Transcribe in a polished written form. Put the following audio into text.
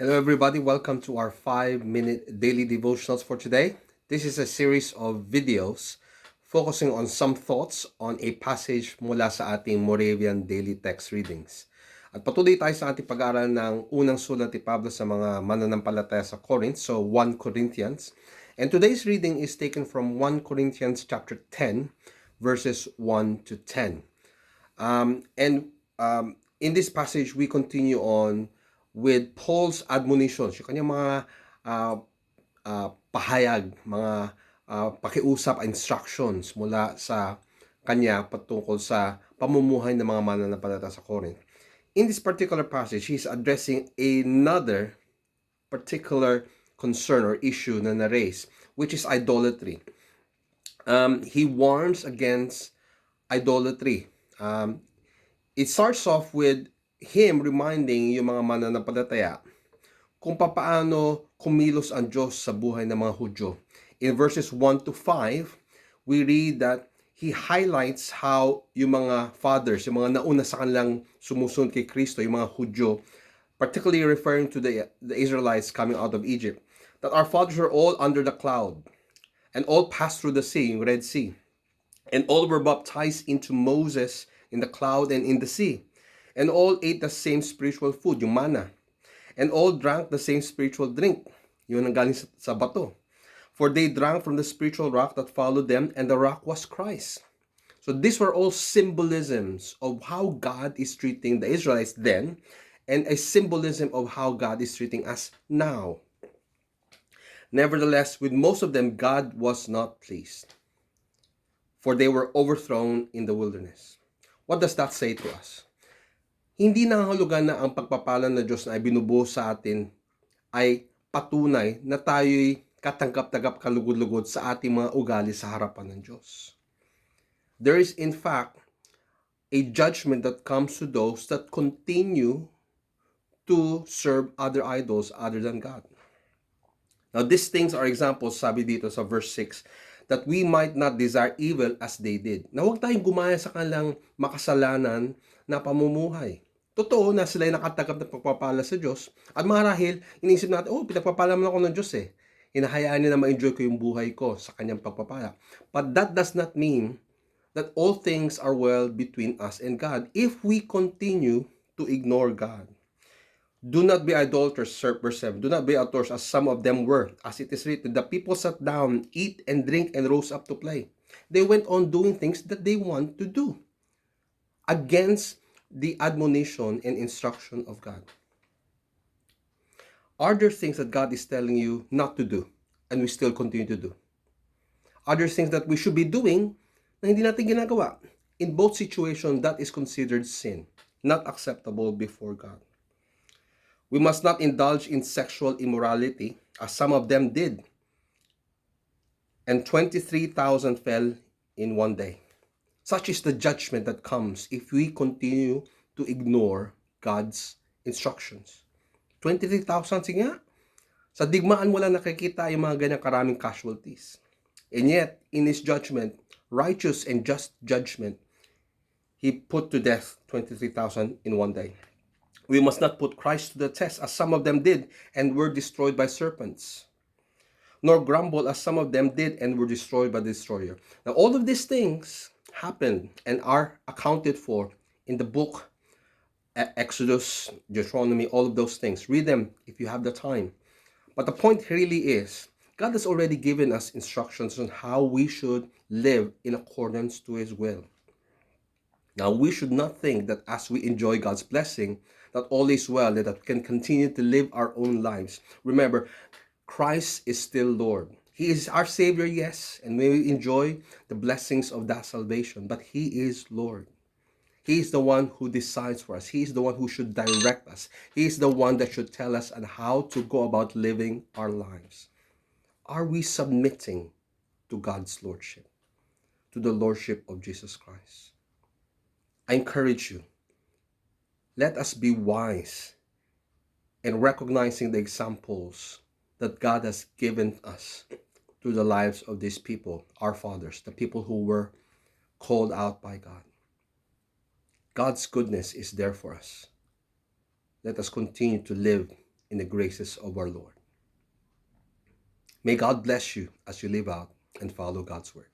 Hello, everybody. Welcome to our 5-minute daily devotionals for today. This is a series of videos focusing on some thoughts on a passage mula sa ating Moravian daily text readings. At patuloy tayo sa ating pag-aaral ng unang sulat ni Pablo sa mga mananampalataya sa Corinth, so 1 Corinthians. And today's reading is taken from 1 Corinthians chapter 10, verses 1 to 10. In this passage, we continue on with Paul's admonitions, yung kanyang mga pahayag, mga pakiusap, instructions mula sa kanya patungkol sa pamumuhay ng mga mananampalataya sa Corinth. In this particular passage, he's addressing another particular concern or issue na na-raise, which is idolatry. He warns against idolatry. It starts off with him reminding yung mga mananampalataya kung paano kumilos ang Diyos sa buhay ng mga Hudyo. In verses 1 to 5, we read that he highlights how yung mga fathers, yung mga nauna sa kanilang sumusunod kay Kristo, yung mga Hudyo, particularly referring to the Israelites coming out of Egypt, that our fathers were all under the cloud and all passed through the sea, yung Red Sea, and all were baptized into Moses in the cloud and in the sea. And all ate the same spiritual food, yung manna. And all drank the same spiritual drink, yun ang galing sa bato. For they drank from the spiritual rock that followed them, and the rock was Christ. So these were all symbolisms of how God is treating the Israelites then, and a symbolism of how God is treating us now. Nevertheless, with most of them, God was not pleased, for they were overthrown in the wilderness. What does that say to us? Hindi nangahulugan na ang pagpapala ng Diyos na ay binubuhos sa atin ay patunay na tayo'y katanggap-tanggap kalugod-lugod sa ating mga ugali sa harapan ng Diyos. There is in fact a judgment that comes to those that continue to serve other idols other than God. Now these things are examples, sabi dito sa verse 6, that we might not desire evil as they did. Na huwag tayong gumaya sa kanilang makasalanan na pamumuhay. Totoo na sila ay nakatanggap ng pagpapala sa Diyos. At marahil, inisip natin, pinagpapala mo ako ng Diyos eh. Hinahayaan niya na ma-enjoy ko yung buhay ko sa kanyang pagpapala. But that does not mean that all things are well between us and God if we continue to ignore God. Do not be idolaters, verse 7. Do not be idolaters as some of them were. As it is written, the people sat down, eat and drink, and rose up to play. They went on doing things that they want to do against the admonition and instruction of God. Are there things that God is telling you not to do and we still continue to do? Are there things that we should be doing na hindi natin ginagawa? In both situations, that is considered sin, not acceptable before God. We must not indulge in sexual immorality, as some of them did. And 23,000 fell in one day. Such is the judgment that comes if we continue to ignore God's instructions. 23,000, sige nga. Sa digmaan mo lang nakikita yung mga ganyang karaming casualties. And yet, in His judgment, righteous and just judgment, He put to death 23,000 in one day. We must not put Christ to the test, as some of them did, and were destroyed by serpents. Nor grumble, as some of them did, and were destroyed by the destroyer. Now, all of these things happened and are accounted for in the book Exodus, Deuteronomy, all of those things. Read them if you have the time. But the point really is, God has already given us instructions on how we should live in accordance to His will. Now, we should not think that as we enjoy God's blessing, that all is well, that we can continue to live our own lives. Remember, Christ is still Lord. He is our Savior, yes, and we enjoy the blessings of that salvation, but He is Lord. He is the one who decides for us. He is the one who should direct us. He is the one that should tell us on how to go about living our lives. Are we submitting to God's Lordship, to the Lordship of Jesus Christ? I encourage you, let us be wise in recognizing the examples that God has given us through the lives of these people, our fathers, the people who were called out by God. God's goodness is there for us. Let us continue to live in the graces of our Lord. May God bless you as you live out and follow God's word.